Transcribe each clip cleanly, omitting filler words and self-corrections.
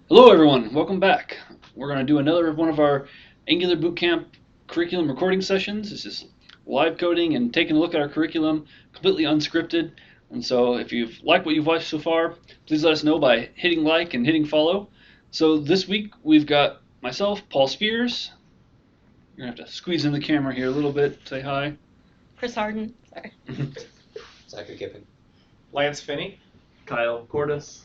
Hello everyone, welcome back. We're going to do another one of our Angular Bootcamp curriculum recording sessions. This is live coding and taking a look at our curriculum, completely unscripted. And so if you've liked what you've watched so far, please let us know by hitting like and hitting follow. So this week we've got myself, Paul Spears. You're going to have to squeeze in the camera here a little bit, say hi. Chris Harden, sorry. Zachary Kippen. Lance Finney. Kyle Cordis.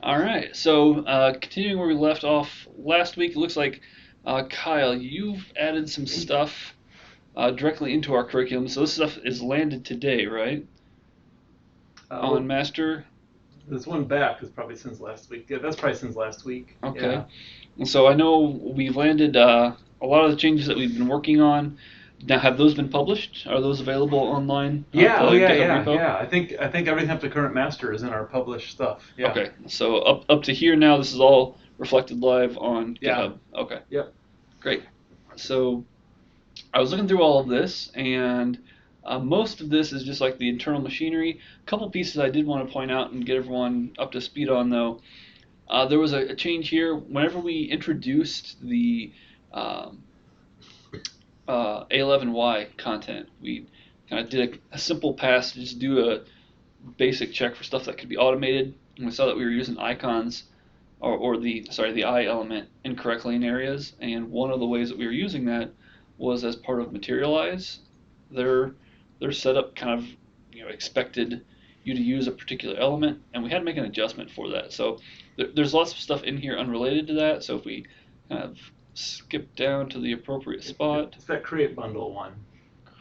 All right, so continuing where we left off last week, it looks like Kyle, you've added some stuff directly into our curriculum. So this stuff is landed today, right? On master. This one back is probably since last week. Yeah, that's probably since last week. Okay. Yeah. And so I know we've landed a lot of the changes that we've been working on. Now, have those been published? Are those available online? Yeah, GitHub repo? yeah. I think everything up to current master is in our published stuff. Yeah. Okay, so up to here now, this is all reflected live on GitHub. Okay. Yep. Great. So I was looking through all of this, and most of this is just like the internal machinery. A couple pieces I did want to point out and get everyone up to speed on, though. There was a change here. Whenever we introduced the A11Y content, we kind of did a simple pass to just do a basic check for stuff that could be automated, and we saw that we were using icons or the I element incorrectly in areas, and one of the ways that we were using that was as part of materialize. Their setup kind of expected you to use a particular element, and we had to make an adjustment for that. So there's lots of stuff in here unrelated to that. So if we kind of skip down to the appropriate spot. It's that create bundle one.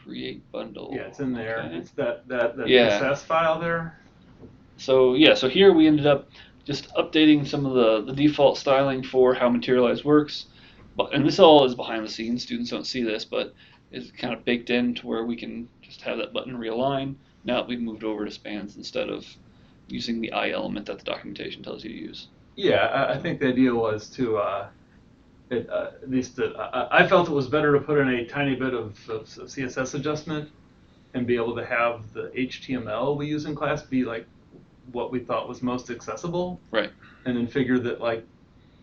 Create bundle. Yeah, it's in there. Okay. It's that Yeah. CSS file there. So so here we ended up just updating some of the default styling for how Materialize works. And this all is behind the scenes. Students don't see this, but it's kind of baked in to where we can just have that button realign. Now that we've moved over to spans instead of using the I element that the documentation tells you to use. Yeah, I think the idea was to at least I felt it was better to put in a tiny bit of CSS adjustment and be able to have the HTML we use in class be like what we thought was most accessible. Right. And then figure that, like,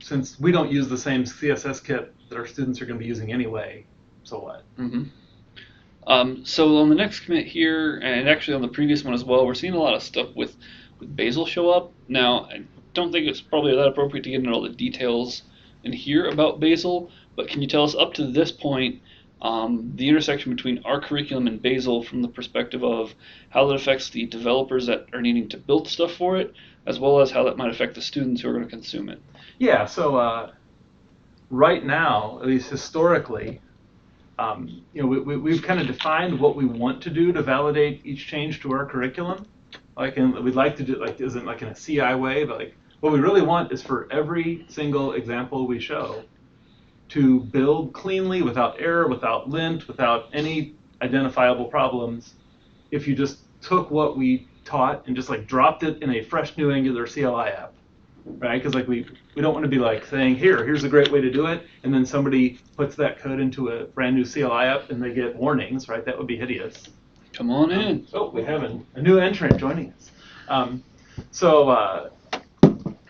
since we don't use the same CSS kit that our students are going to be using anyway, so what? Mm-hmm. So on the next commit here, and actually on the previous one as well, we're seeing a lot of stuff with Bazel show up. Now, I don't think it's probably that appropriate to get into all the details in here about Bazel, but can you tell us up to this point the intersection between our curriculum and Bazel from the perspective of how that affects the developers that are needing to build stuff for it, as well as how that might affect the students who are going to consume it? Yeah, so right now, at least historically, we've kind of defined what we want to do to validate each change to our curriculum. And we'd like to do isn't like in a CI way, but like what we really want is for every single example we show to build cleanly, without error, without lint, without any identifiable problems. If you just took what we taught and just like dropped it in a fresh new Angular CLI app, right? Because like we don't want to be like saying, here's a great way to do it, and then somebody puts that code into a brand new CLI app and they get warnings, right? That would be hideous. Come on in. Oh, we have a new entrant joining us.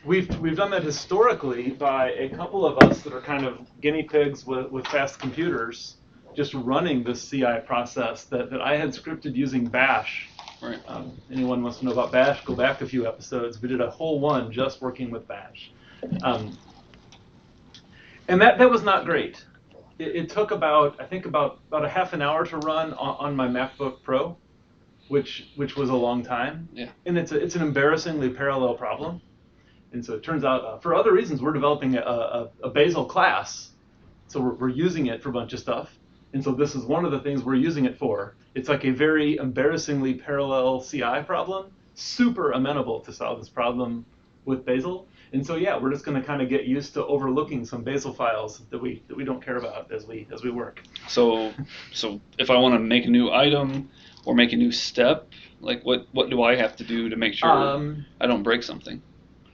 We've done that historically by a couple of us that are kind of guinea pigs with fast computers, just running this CI process that I had scripted using Bash. Right. Anyone wants to know about Bash, go back a few episodes. We did a whole one just working with Bash. And that was not great. It took about a half an hour to run on my MacBook Pro, which was a long time. Yeah. And it's an embarrassingly parallel problem. And so it turns out, for other reasons, we're developing a Bazel class. So we're using it for a bunch of stuff. And so this is one of the things we're using it for. It's like a very embarrassingly parallel CI problem, super amenable to solve this problem with Bazel. And so yeah, we're just going to kind of get used to overlooking some Bazel files that we don't care about as we work. So if I want to make a new item or make a new step, like what do I have to do to make sure I don't break something?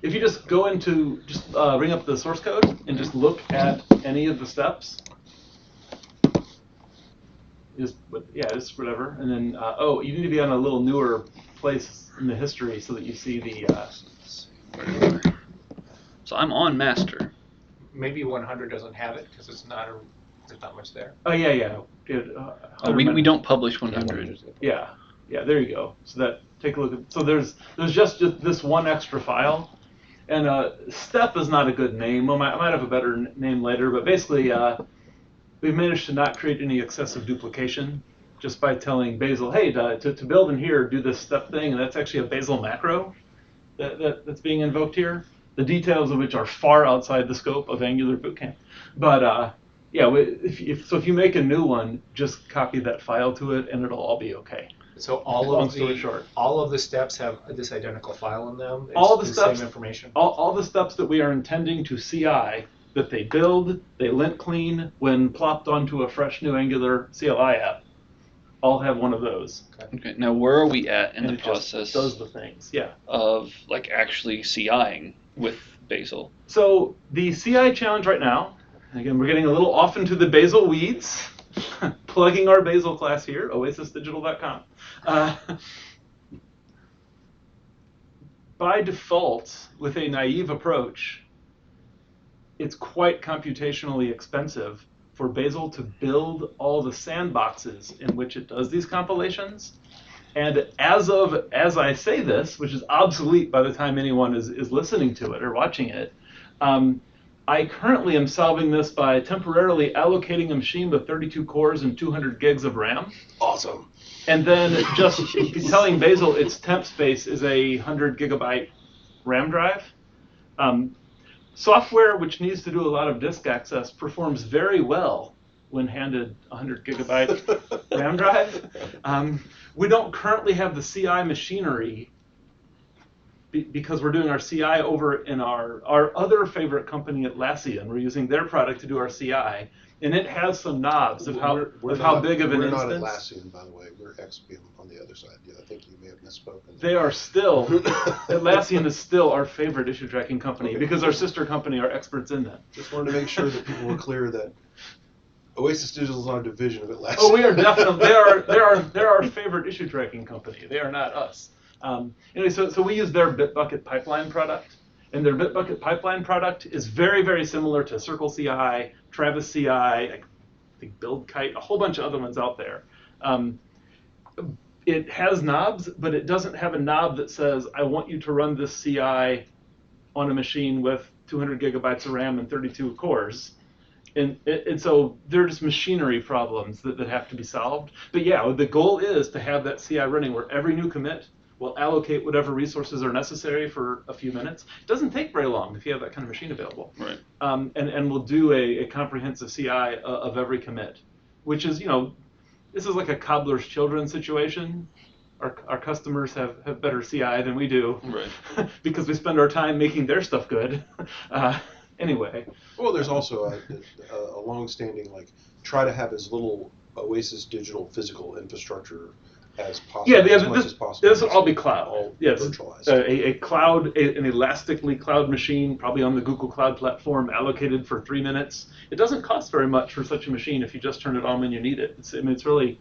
If you just go into, bring up the source code and just look at any of the steps, just whatever, and then you need to be on a little newer place in the history so that you see the So I'm on master. Maybe 100 doesn't have it because there's not much there. Oh yeah. We don't publish 100. Yeah, there you go. So take a look at. So there's just this one extra file, and step is not a good name. I might have a better name later, but basically we've managed to not create any excessive duplication just by telling Bazel, hey, to build in here, do this step thing, and that's actually a Bazel macro that's being invoked here. The details of which are far outside the scope of Angular Bootcamp, but. Yeah, if you make a new one, just copy that file to it, and it'll all be okay. So Long story short, all of the steps have this identical file in them. It's all the same information. All the steps that we are intending to CI that they build, they lint clean when plopped onto a fresh new Angular CLI app, all have one of those. Okay. Now where are we at in And the it just process does the things, yeah. of like actually CIing with Bazel? So the CI challenge right now. Again, we're getting a little off into the Bazel weeds, plugging our Bazel class here, oasisdigital.com. By default, with a naive approach, it's quite computationally expensive for Bazel to build all the sandboxes in which it does these compilations. And as I say this, which is obsolete by the time anyone is listening to it or watching it, I currently am solving this by temporarily allocating a machine with 32 cores and 200 gigs of RAM. Awesome. And then just telling Bazel its temp space is a 100 gigabyte RAM drive. Software which needs to do a lot of disk access performs very well when handed a 100 gigabyte RAM drive. We don't currently have the CI machinery because we're doing our CI over in our other favorite company, Atlassian. We're using their product to do our CI, and it has some knobs of how big of an instance. We're not Atlassian, by the way. We're XPM on the other side. Yeah, I think you may have misspoken. They are still, Atlassian is still our favorite issue tracking company because our sister company are experts in that. Just wanted to make sure that people were clear that Oasis Digital is not a division of Atlassian. Oh, we are definitely, they're our favorite issue tracking company. They are not us. Anyway, so we use their Bitbucket pipeline product, and their Bitbucket pipeline product is very, very similar to Circle CI, Travis CI, I think BuildKite, a whole bunch of other ones out there. It has knobs, but it doesn't have a knob that says, I want you to run this CI on a machine with 200 gigabytes of RAM and 32 cores. And so there's machinery problems that have to be solved. But yeah, the goal is to have that CI running where every new commit will allocate whatever resources are necessary for a few minutes. It doesn't take very long if you have that kind of machine available. Right. And we'll do a comprehensive CI of every commit, which is, this is like a cobbler's children situation. Our customers have better CI than we do, Right. because we spend our time making their stuff good. Anyway. Well, there's also a long-standing, try to have as little Oasis Digital physical infrastructure as possible. Yeah, as much as possible. This will all be cloud. All yes, virtualized. A cloud, an elastically cloud machine, probably on the Google Cloud platform, allocated for 3 minutes. It doesn't cost very much for such a machine if you just turn it on when you need it. It's really,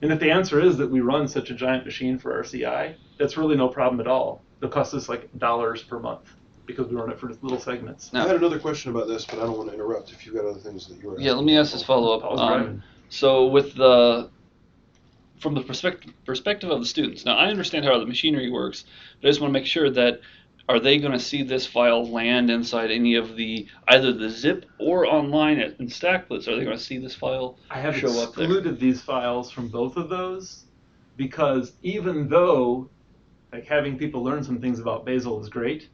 and if the answer is that we run such a giant machine for our CI, that's really no problem at all. It'll cost us $dollars per month because we run it for little segments. I had another question about this, but I don't want to interrupt if you've got other things that you were Yeah, let me ask this follow-up. Paul's driving. So from the perspective of the students, now I understand how the machinery works, but I just want to make sure that are they going to see this file land inside any of either the zip or online in Stackblitz? Are they going to see this file I have show up there? excluded these files from both of those because even though having people learn some things about Bazel is great,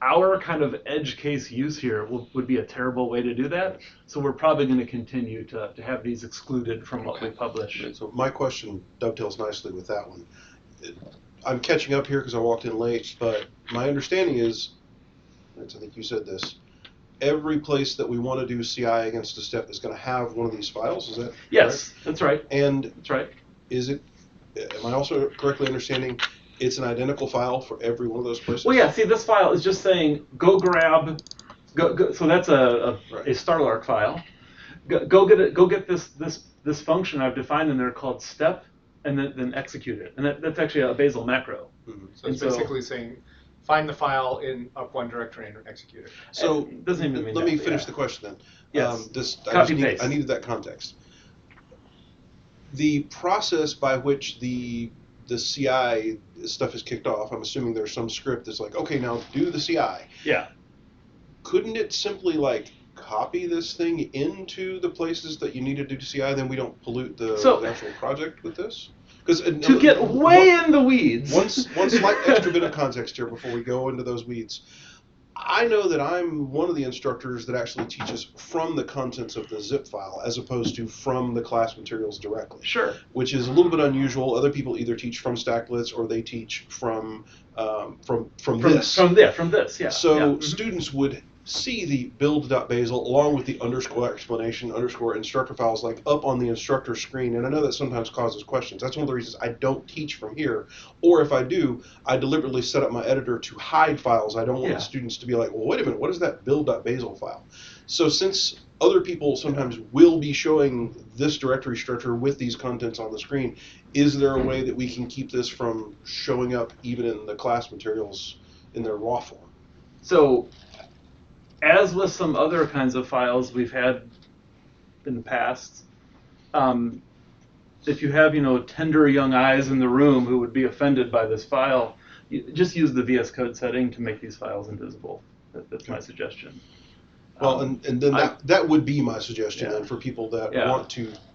our kind of edge case use here would be a terrible way to do that. So we're probably going to continue to have these excluded from what we publish. So my question dovetails nicely with that one. I'm catching up here because I walked in late, but my understanding is, I think you said this, every place that we want to do CI against a step is going to have one of these files. Is that Yes, correct? that's right. And That's right. am I also correctly understanding it's an identical file for every one of those places? Well, yeah. See, this file is just saying go grab. Go, so that's a Starlark file. Go get it. Go get this function I've defined in there called step, and then execute it. And that's actually a Bazel macro. Mm-hmm. So it's basically saying, find the file in up one directory and execute it. So It doesn't even mean let that, me finish yeah. the question then. Yes. I Paste. needed that context. The process by which the CI stuff is kicked off, I'm assuming there's some script that's like, okay, now do the CI. Yeah. Couldn't it simply like copy this thing into the places that you need to do CI, then we don't pollute the actual project with this? Because to get way in the weeds. One slight extra bit of context here before we go into those weeds. I know that I'm one of the instructors that actually teaches from the contents of the zip file as opposed to from the class materials directly. Sure. Which is a little bit unusual. Other people either teach from Stackblitz or they teach from this. From this, yeah. So yeah. students would see the build.bazel along with the underscore explanation underscore instructor files like up on the instructor screen, and I know that sometimes causes questions. That's one of the reasons I don't teach from here, or if I do, I deliberately set up my editor to hide files. I don't want the students to be like, well, wait a minute, what is that build.bazel file? So since other people sometimes will be showing this directory structure with these contents on the screen, is there a way that we can keep this from showing up even in the class materials in their raw form? So, as with some other kinds of files we've had in the past, if you have, tender young eyes in the room who would be offended by this file, just use the VS Code setting to make these files invisible. That's my suggestion. Well, and then that would be my suggestion then for people that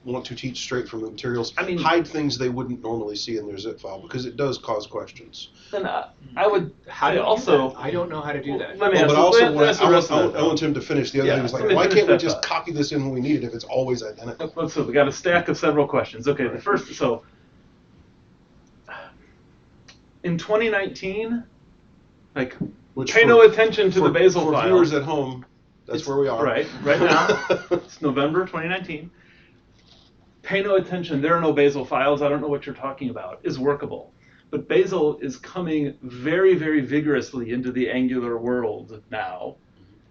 want to teach straight from the materials. I mean, hide things they wouldn't normally see in their zip file because it does cause questions. Then I would also. I don't know how to do that. Let me but I want him to finish. The other thing is like, why can't we just thought. copy this in when we need it if it's always identical? So we got a stack of several questions. Okay, the first. So in 2019, pay no attention to the Bazel for file. For viewers at home. That's where we are. Right now, it's November 2019. Pay no attention, there are no Bazel files, I don't know what you're talking about, is workable. But Bazel is coming very, very vigorously into the Angular world now.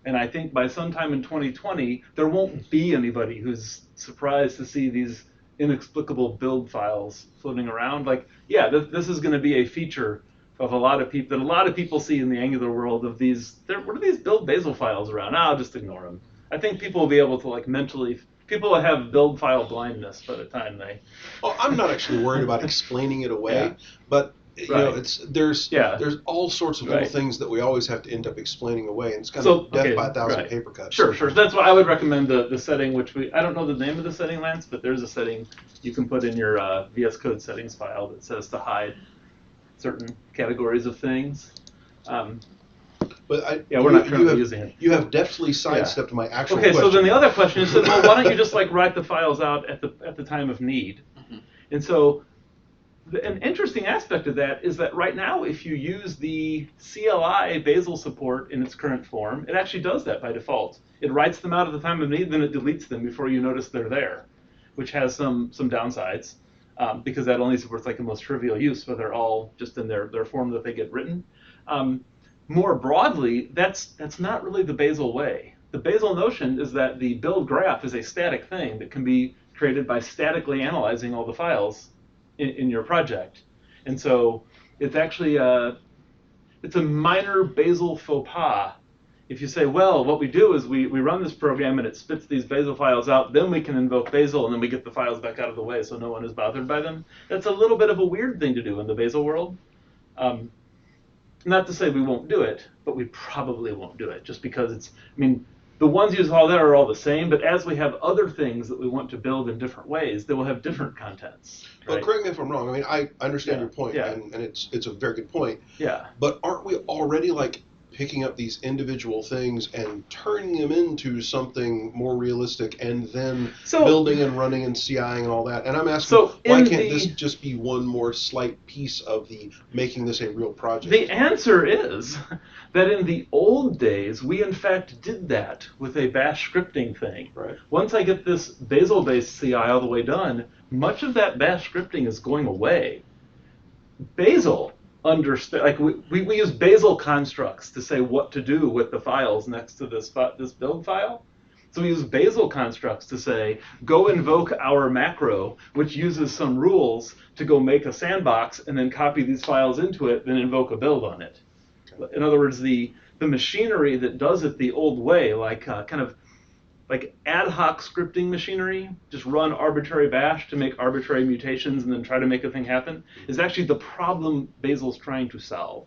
And I think by sometime in 2020, there won't be anybody who's surprised to see these inexplicable build files floating around. This is going to be a feature of a lot of people see in the Angular world of these. What are these build Bazel files around? I'll just ignore them. I think people will be able to people will have build file blindness by the time they. Well, I'm not actually worried about explaining it away, but there's all sorts of little things that we always have to end up explaining away, and it's kind of death by a thousand paper cuts. Sure. That's why I would recommend the setting, which I don't know the name of the setting, Lance, but there's a setting you can put in your VS Code settings file that says to hide certain categories of things. But we're not currently using it. You have deftly sidestepped my actual question. question. So then the other question is, well, why don't you just write the files out at the time of need? Mm-hmm. And so an interesting aspect of that is that right now, if you use the CLI Bazel support in its current form, it actually does that by default. It writes them out at the time of need, then it deletes them before you notice they're there, which has some downsides. Because that only supports the most trivial use, where they're all just in their form that they get written. More broadly, that's not really the Bazel way. The Bazel notion is that the build graph is a static thing that can be created by statically analyzing all the files in your project. And so it's actually it's a minor Bazel faux pas. If you say, well, what we do is we run this program and it spits these Bazel files out, then we can invoke Bazel and then we get the files back out of the way so no one is bothered by them. That's a little bit of a weird thing to do in the Bazel world. Not to say we won't do it, but we probably won't do it just because the ones used all there are all the same, but as we have other things that we want to build in different ways, they will have different contents. Right? Well, correct me if I'm wrong. I understand your point, and it's a very good point. Yeah. But aren't we already picking up these individual things and turning them into something more realistic and then building and running and CIing and all that? And I'm asking, why can't this just be one more slight piece of the making this a real project? The answer is that in the old days, we in fact did that with a bash scripting thing. Right. Once I get this Bazel-based CI all the way done, much of that bash scripting is going away. Bazel we use Bazel constructs to say what to do with the files next to this build file. So we use Bazel constructs to say, go invoke our macro, which uses some rules to go make a sandbox and then copy these files into it, then invoke a build on it. Okay. In other words, the machinery that does it the old way, like kind of like ad hoc scripting machinery, just run arbitrary bash to make arbitrary mutations and then try to make a thing happen, is actually the problem Bazel's trying to solve.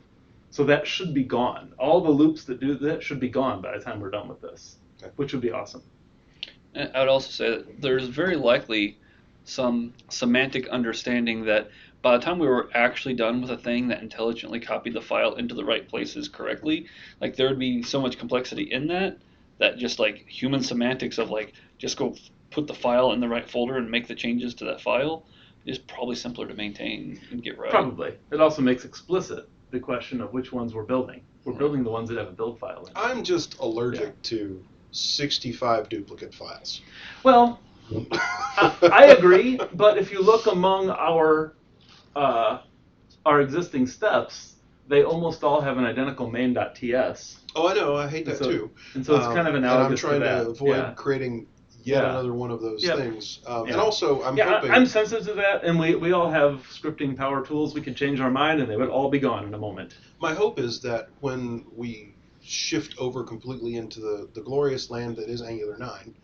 So that should be gone. All the loops that do that should be gone by the time we're done with this, which would be awesome. And I would also say that there's very likely some semantic understanding that by the time we were actually done with a thing that intelligently copied the file into the right places correctly, like there would be so much complexity in that just like human semantics of like just go put the file in the right folder and make the changes to that file is probably simpler to maintain and get right. Probably. It also makes explicit the question of which ones we're building. We're building the ones that have a build file in it. I'm just allergic to 65 duplicate files. Well, I agree, but if you look among our existing steps, they almost all have an identical main.ts. Oh, I know. I hate that too. And so it's kind of analogous and I'm trying to that. to avoid creating yet another one of those things. And also, I'm hoping... I'm sensitive to that, and we all have scripting power tools. We could change our mind, and they would all be gone in a moment. My hope is that when we shift over completely into the glorious land that is Angular 9,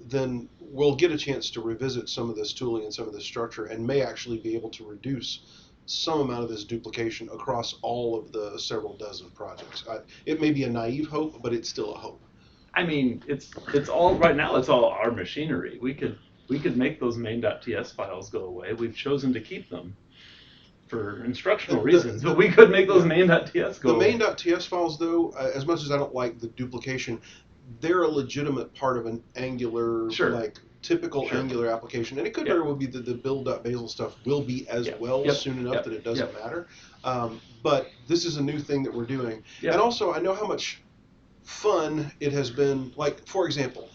then we'll get a chance to revisit some of this tooling and some of this structure and may actually be able to reduce some amount of this duplication across all of the several dozen projects. It may be a naive hope, but it's still a hope. I mean, it's all right now. It's all our machinery. We could make those main.ts files go away. We've chosen to keep them for instructional reasons, but we could make those main.ts go away. The main.ts files, though, as much as I don't like the duplication, they're a legitimate part of an Angular, typical Angular application. And it could very well be that the build.bazel stuff will be as well soon enough that it doesn't matter. But this is a new thing that we're doing. And also, I know how much fun it has been. Like, for example,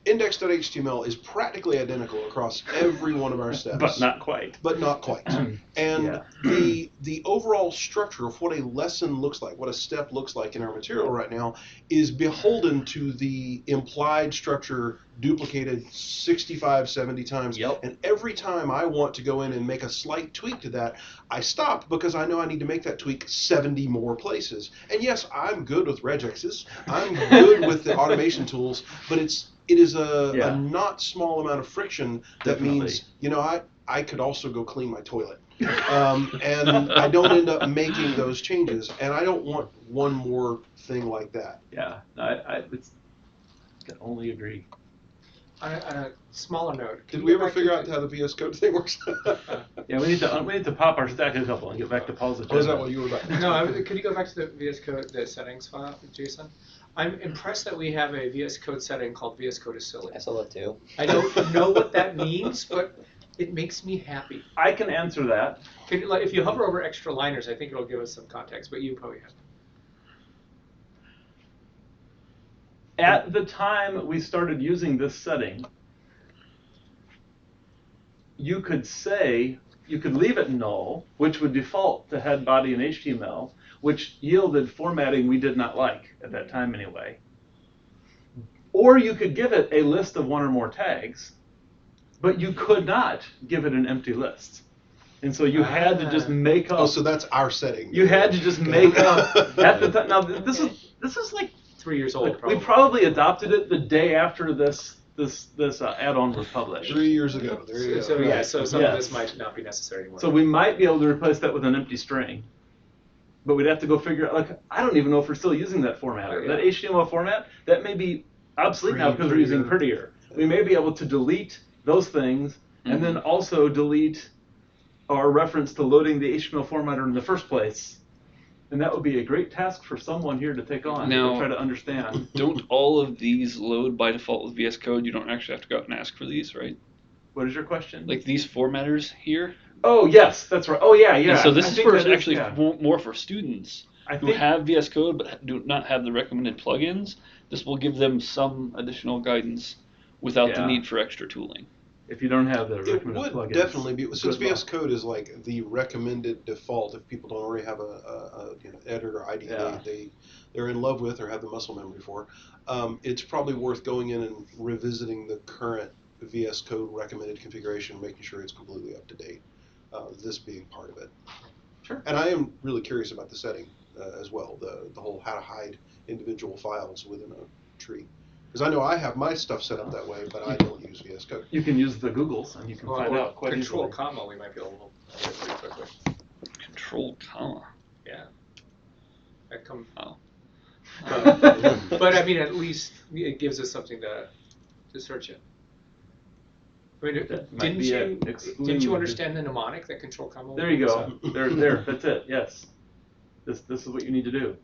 index.html is practically identical across every one of our steps. But not quite. But not quite. And the overall structure of what a lesson looks like, what a step looks like in our material right now, is beholden to the implied structure duplicated 65, 70 times. And every time I want to go in and make a slight tweak to that, I stop because I know I need to make that tweak 70 more places. And yes, I'm good with regexes. I'm good with the automation tools, but it is a not small amount of friction that means, I could also go clean my toilet. And I don't end up making those changes, and I don't want one more thing like that. Yeah, I can only agree. On a smaller note, did we ever figure out how the VS Code thing works? Yeah, we need to pop our stack a couple and get back to Paul's agenda. Oh, is that what you were about? No, could you go back to the VS Code, the settings file, Jason? I'm impressed that we have a VS Code setting called VS Code is silly. I saw that too. I don't know what that means, but it makes me happy. I can answer that. If you hover over extra liners, I think it'll give us some context, but you probably have. At the time we started using this setting, you could leave it null, which would default to head, body, and HTML, which yielded formatting we did not like at that time anyway. Or you could give it a list of one or more tags, but you could not give it an empty list. And so you had to just make up. Oh, so that's our setting. You had to just make up at the time. Now this is like 3 years old. We probably adopted it the day after this add-on was published. 3 years ago. There you go. So some of this might not be necessary anymore. So we might be able to replace that with an empty string, but we'd have to go figure out. Like, I don't even know if we're still using that format. That HTML format that may be obsolete now because we're using Prettier. We may be able to delete those things and then also delete our reference to loading the HTML formatter in the first place. And that would be a great task for someone here to take on to try to understand. Don't all of these load by default with VS Code? You don't actually have to go out and ask for these, right? What is your question? Like these formatters here? Oh, yes, that's right. Oh, yeah. And so this is for actually more for students who have VS Code but do not have the recommended plugins. This will give them some additional guidance without the need for extra tooling. If you don't have the recommended plugins. It would definitely be, since VS Code is like the recommended default, if people don't already have a editor ID they're in love with or have the muscle memory for, it's probably worth going in and revisiting the current VS Code recommended configuration, making sure it's completely up to date, this being part of it. Sure. And I am really curious about the setting. as well. The whole how to hide individual files within a tree. Because I know I have my stuff set up that way, but I don't use VS Code. You can use the Googles and you can find Or out quite control easily. comma, we might be able to get pretty quickly. Control comma. Yeah. That come. Oh. But I mean, at least it gives us something to search it. I mean, That might didn't be a you exclude. understand the mnemonic that control comma? There you was go. up? There. That's it. Yes. This is what you need to do.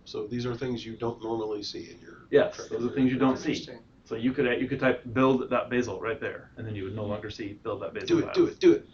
So these are things you don't normally see in your. Yes, track. those are things you don't see. Interesting. So you could type build.bazel right there, and then you would no longer see build.bazel. Do it.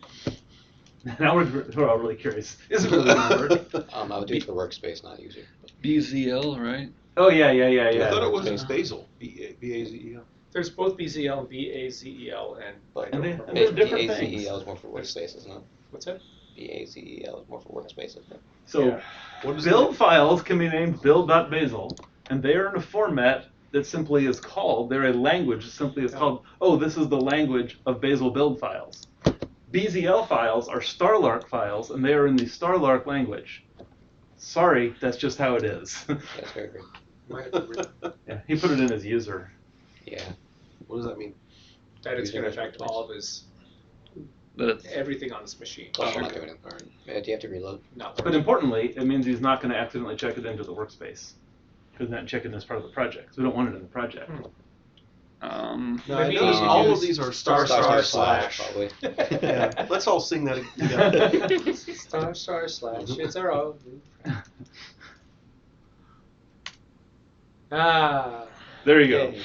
Now we're all really curious. Is it really going to work? I would do it for workspace, not user. BZL, right? Oh yeah. I thought it was Bazel. Bazel. There's both BZL and BAZEL, and But And they- remember and they're what- different BAZEL things. is more for workspace, isn't it? what's that? BAZEL is more for workspace, isn't it? So Yeah. What is build files can be named build.bazel, and they are in a format that simply is called, they're a language that simply is called, oh, this is the language of Bazel build files. BZL files are Starlark files, and they are in the Starlark language. Sorry, that's just how it is. That's very great. Might have been written Yeah, he put it in as user. Yeah. What does that mean? that it's going to User affect interface. all of his That's everything on this machine. Oh, I'm not doing it. Do you have to reload? Not But importantly, it means he's not going to accidentally check it into the workspace. Because that check-in is part of the project. So we don't want it in the project. No, I Maybe noticed you all use of these are star, slash. Probably. Yeah, let's all sing that together. Star slash. It's our own. Ah. There you go. yay.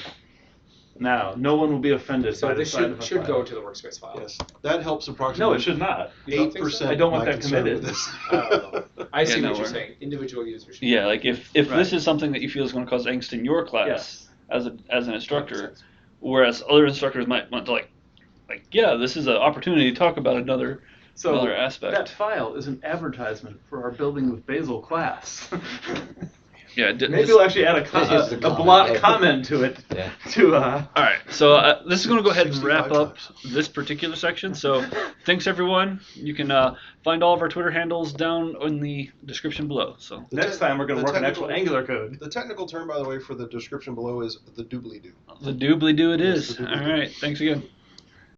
Now, no one will be offended So by the this size of a should file. go to the workspace file. Yes, that helps approximately. No, it should not. You don't think so? 8%. I don't want my that concern committed. with this. Oh, I see Yeah, no, what you're we're- saying. Individual users. should- yeah. Like if Right. this is something that you feel is going to cause angst in your class Yes. as an Makes instructor, sense. whereas other instructors might want to like yeah, this is an opportunity to talk about another So aspect. that file is an advertisement for our Building with Bazel class. Yeah. Maybe we'll actually add This is the a comment, block yeah. comment to it. Yeah. To All right, so this is going to go ahead and 65 wrap up times. this particular section. So thanks everyone. You can find all of our Twitter handles down in the description below. So The next te- time we're going to the work on actual technical- Angular code. The technical term, by the way, for the description below is the doobly-doo. the doobly doo it Yes, is. the All doobly-doo. right, thanks again.